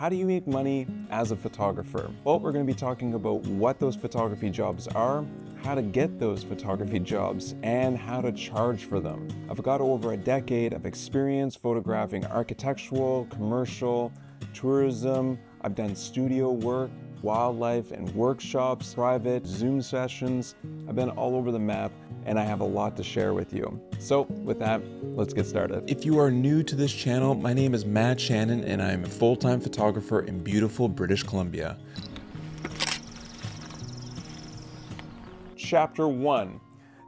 how do you make money as a photographer? Well, we're going to be talking about what those photography jobs are, how to get those photography jobs, and how to charge for them. I've got over a decade of experience photographing architectural, commercial, tourism. I've done studio work, wildlife and workshops, private Zoom sessions. I've been all over the map and I have a lot to share with you. So with that, let's get started. If you are new to this channel, my name is Shannon and I'm a full-time photographer in beautiful British Columbia. Chapter 1,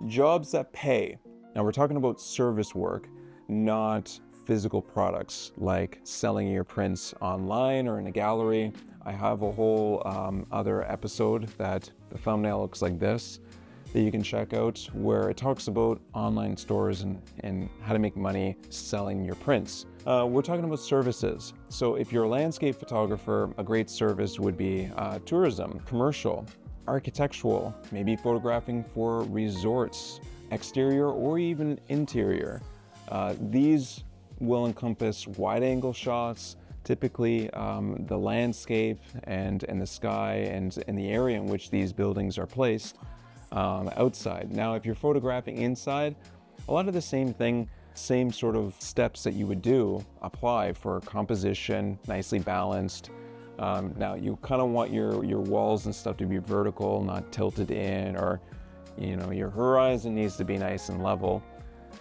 jobs that pay. Now we're talking about service work, not physical products like selling your prints online or in a gallery. I have a whole other episode that the thumbnail looks like this that you can check out, where it talks about online stores and how to make money selling your prints. We're talking about services. So if you're a landscape photographer, a great service would be tourism, commercial, architectural, maybe photographing for resorts, exterior or even interior. These will encompass wide angle shots, typically the landscape and the sky and the area in which these buildings are placed outside. Now, if you're photographing inside, a lot of the same sort of steps that you would do apply for composition, nicely balanced. Now, you kind of want your walls and stuff to be vertical, not tilted in, or your horizon needs to be nice and level.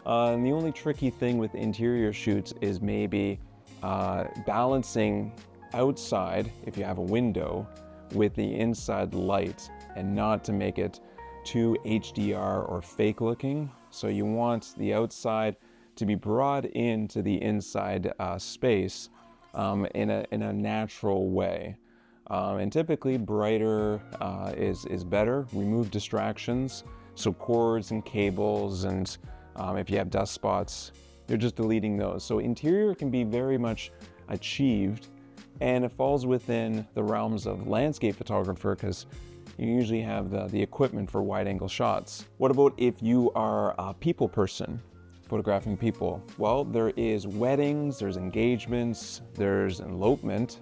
And the only tricky thing with interior shoots is maybe balancing outside, if you have a window, with the inside light, and not to make it too HDR or fake looking. So you want the outside to be brought into the inside space in a natural way. And typically brighter is better. Remove distractions, so cords and cables, and if you have dust spots, you're just deleting those. So interior can be very much achieved, and it falls within the realms of landscape photographer because you usually have the equipment for wide angle shots. What about if you are a people person, photographing people? Well, there is weddings, there's engagements, there's elopement,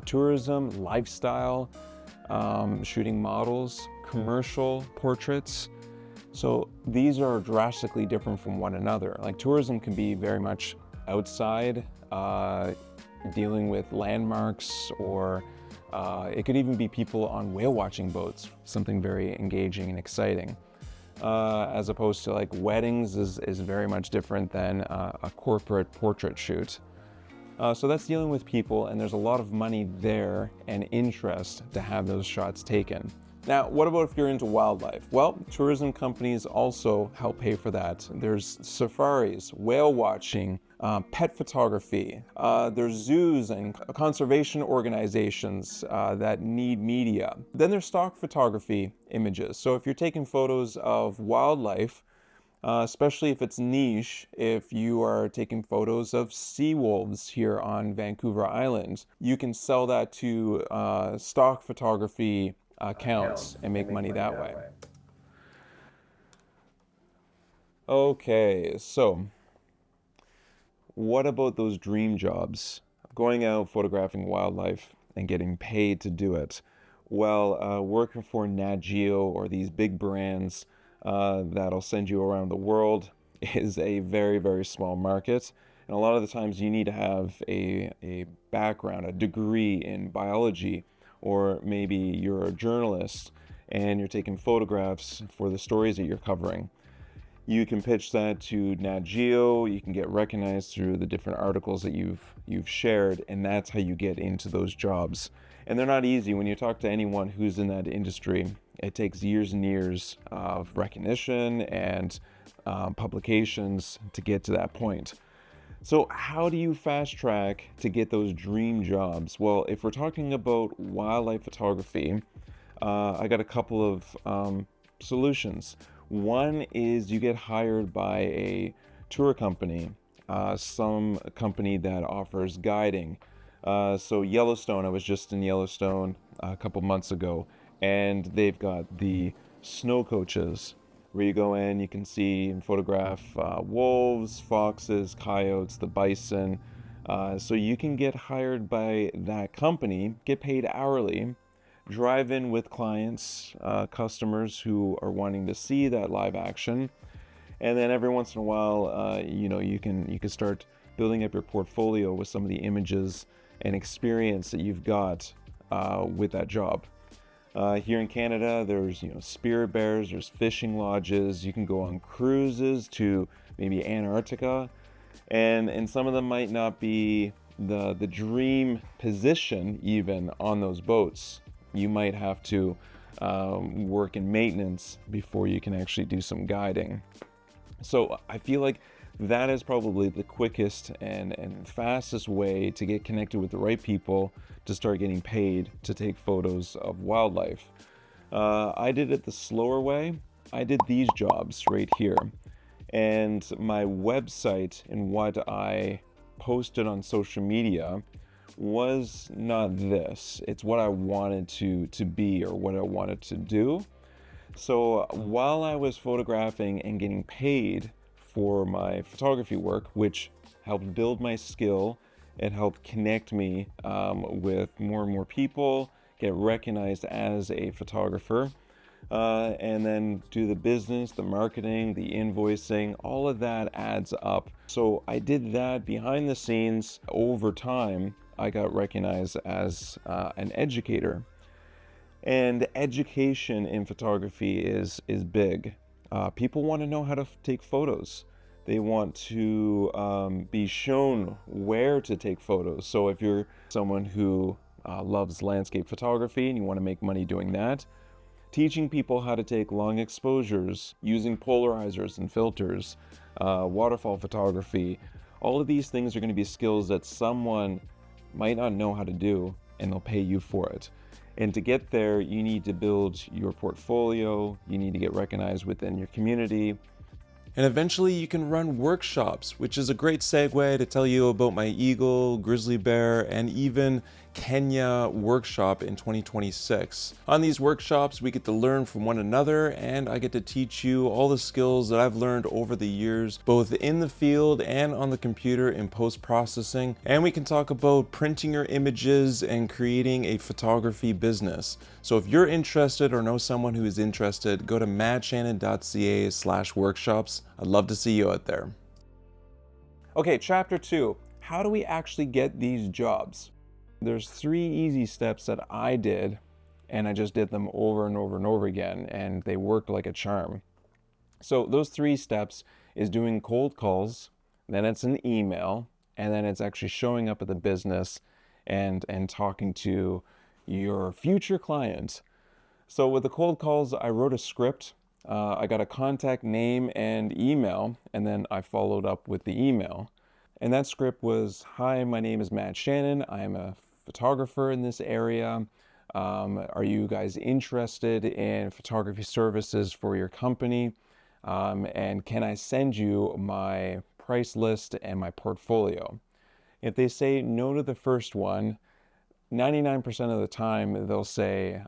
tourism, lifestyle, shooting models, commercial portraits. So these are drastically different from one another. Like tourism can be very much outside, dealing with landmarks, or it could even be people on whale watching boats, something very engaging and exciting. As opposed to like weddings is very much different than a corporate portrait shoot. So that's dealing with people, and there's a lot of money there and interest to have those shots taken. Now, what about if you're into wildlife? Well, tourism companies also help pay for that. There's safaris, whale watching, pet photography. There's zoos and conservation organizations that need media. Then there's stock photography images. So if you're taking photos of wildlife, especially if it's niche, if you are taking photos of sea wolves here on Vancouver Island, you can sell that to stock photography accounts and make money that way. Okay, so what about those dream jobs? Going out photographing wildlife and getting paid to do it. Well, working for Nat Geo or these big brands that'll send you around the world is a very, very small market. And a lot of the times you need to have a background, a degree in biology, or maybe you're a journalist and you're taking photographs for the stories that you're covering. You can pitch that to Nat Geo, you can get recognized through the different articles that you've shared, and that's how you get into those jobs. And they're not easy. When you talk to anyone who's in that industry, it takes years and years of recognition and publications to get to that point. So how do you fast track to get those dream jobs? Well, if we're talking about wildlife photography, I got a couple of solutions. One is you get hired by a tour company, some company that offers guiding. So Yellowstone, I was just in Yellowstone a couple months ago, and they've got the snow coaches where you go in, you can see and photograph wolves, foxes, coyotes, the bison, So you can get hired by that company, get paid hourly, drive in with clients, customers who are wanting to see that live action, and then every once in a while, you can start building up your portfolio with some of the images and experience that you've got with that job. Here in Canada, there's spirit bears, there's fishing lodges. You can go on cruises to maybe Antarctica, and some of them might not be the dream position even on those boats. You might have to work in maintenance before you can actually do some guiding. So I feel like that is probably the quickest and fastest way to get connected with the right people to start getting paid to take photos of wildlife. I did it the slower way. I did these jobs right here. And my website and what I posted on social media was not this. It's what I wanted to be, or what I wanted to do. So while I was photographing and getting paid for my photography work, which helped build my skill, it helped connect me with more and more people, get recognized as a photographer, and then do the business, the marketing, the invoicing, all of that adds up. So I did that behind the scenes. Over time, I got recognized as an educator. And education in photography is big. People want to know how to take photos. They want to be shown where to take photos. So if you're someone who loves landscape photography and you want to make money doing that, teaching people how to take long exposures using polarizers and filters, waterfall photography, all of these things are going to be skills that someone might not know how to do, and they'll pay you for it. And to get there, you need to build your portfolio, you need to get recognized within your community. And eventually you can run workshops, which is a great segue to tell you about my eagle, grizzly bear, and even Kenya workshop in 2026. On these workshops, we get to learn from one another, and I get to teach you all the skills that I've learned over the years, both in the field and on the computer in post-processing. And we can talk about printing your images and creating a photography business. So if you're interested or know someone who is interested, go to maddshannon.ca/workshops. I'd love to see you out there. Okay, chapter 2. How do we actually get these jobs? There's 3 easy steps that I did, and I just did them over and over and over again, and they worked like a charm. So those 3 steps is doing cold calls, then it's an email, and then it's actually showing up at the business and talking to your future client. So with the cold calls, I wrote a script. I got a contact name and email, and then I followed up with the email. And that script was, "Hi, my name is Matt Shannon. I am a photographer in this area. Are you guys interested in photography services for your company? And can I send you my price list and my portfolio?" If they say no to the first one, 99% of the time they'll say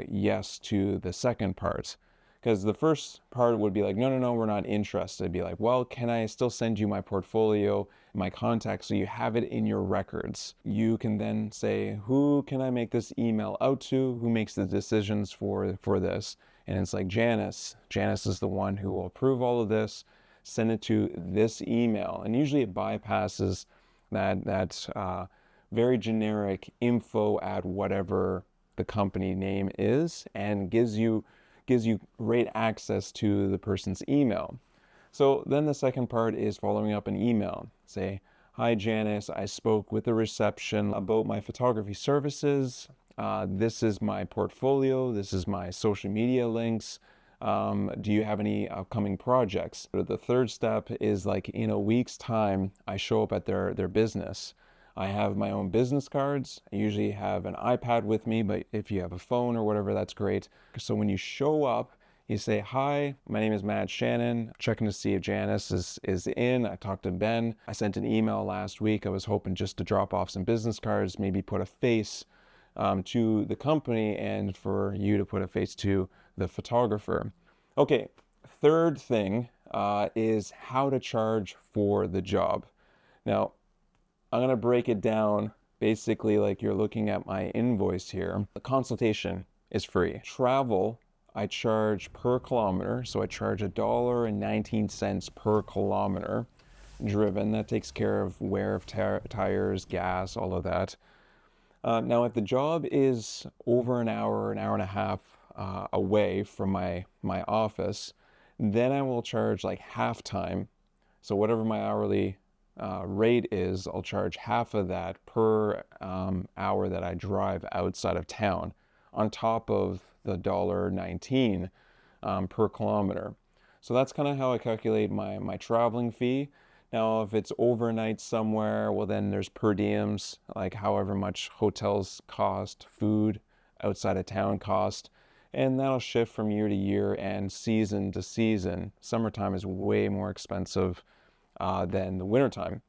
yes to the second part. Because the first part would be like, no, we're not interested. It'd be like, well, can I still send you my portfolio, my contacts, so you have it in your records? You can then say, who can I make this email out to? Who makes the decisions for this? And it's like Janice. Janice is the one who will approve all of this, send it to this email. And usually it bypasses that very generic info at whatever the company name is, and gives you great access to the person's email. So then the second part is following up an email. Say, "Hi Janice, I spoke with the reception about my photography services. This is my portfolio. This is my social media links. Do you have any upcoming projects?" The third step is like, in a week's time, I show up at their business. I have my own business cards. I usually have an iPad with me, but if you have a phone or whatever, that's great. So when you show up, you say, "Hi, my name is Matt Shannon. Checking to see if Janice is in. I talked to Ben. I sent an email last week. I was hoping just to drop off some business cards, maybe put a face to the company, and for you to put a face to the photographer." Okay, third thing is how to charge for the job. Now, I'm gonna break it down basically like you're looking at my invoice here. The consultation is free. Travel, I charge per kilometer, so I charge $1.19 per kilometer driven. That takes care of wear of tires, gas, all of that. Now, if the job is over an hour and a half away from my office, then I will charge like half time. So whatever my hourly rate is, I'll charge half of that per hour that I drive outside of town, on top of the $1.19 per kilometer. So that's kind of how I calculate my traveling fee. Now, if it's overnight somewhere, well, then there's per diems, like however much hotels cost, food outside of town cost, and that'll shift from year to year and season to season. Summertime is way more expensive than the wintertime.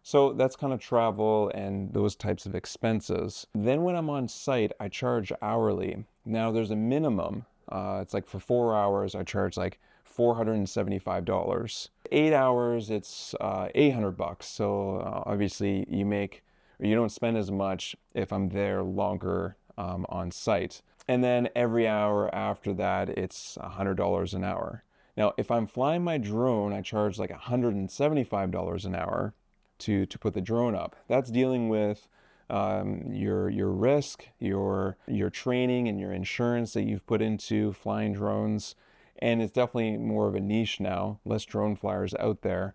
So that's kind of travel and those types of expenses. Then when I'm on site, I charge hourly. Now there's a minimum. It's like for 4 hours, I charge like $475. 8 hours, it's $800. So obviously you don't spend as much if I'm there longer on site. And then every hour after that, it's $100 an hour. Now, if I'm flying my drone, I charge like $175 an hour to put the drone up. That's dealing with your risk, your training, and your insurance that you've put into flying drones. And it's definitely more of a niche now, less drone flyers out there.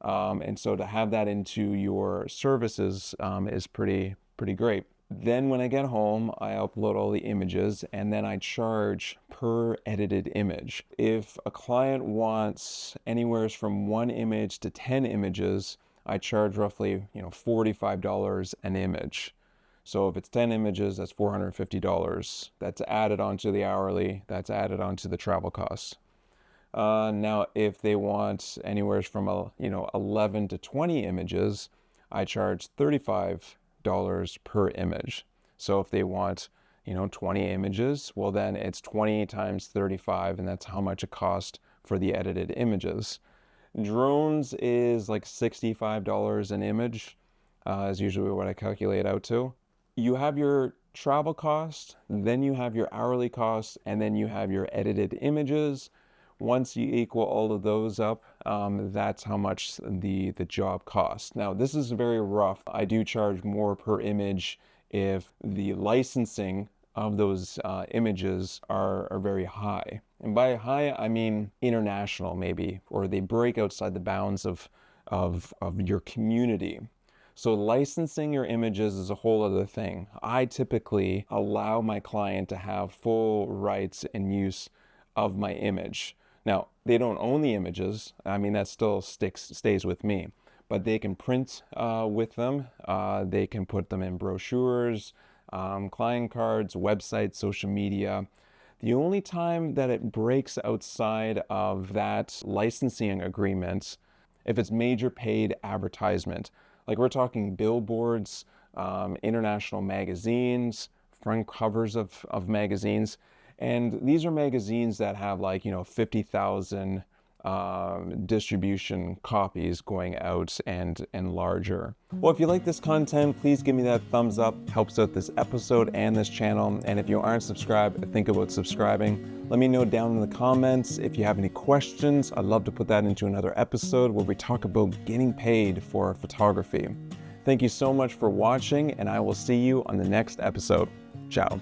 And so to have that into your services is pretty great. Then when I get home, I upload all the images and then I charge per edited image. If a client wants anywhere from 1 image to 10 images, I charge roughly, $45 an image. So if it's 10 images, that's $450. That's added onto the hourly, that's added onto the travel costs. Now, if they want anywhere from 11 to 20 images, I charge $35 per image. So if they want 20 images, well then it's 20 times 35, and that's how much it costs for the edited images. Drones is like $65 an image, is usually what I calculate out to. You have your travel cost, then you have your hourly cost, and then you have your edited images. Once you equal all of those up, that's how much the job costs. Now, this is very rough. I do charge more per image if the licensing of those images are very high. And by high, I mean international maybe, or they break outside the bounds of your community. So licensing your images is a whole other thing. I typically allow my client to have full rights and use of my image. Now, they don't own the images. I mean, that still stays with me. But they can print with them. They can put them in brochures, client cards, websites, social media. The only time that it breaks outside of that licensing agreement, if it's major paid advertisement, like we're talking billboards, international magazines, front covers of magazines. And these are magazines that have 50,000 distribution copies going out and larger. Well, if you like this content, please give me that thumbs up. Helps out this episode and this channel. And if you aren't subscribed, think about subscribing. Let me know down in the comments if you have any questions. I'd love to put that into another episode where we talk about getting paid for photography. Thank you so much for watching, and I will see you on the next episode. Ciao.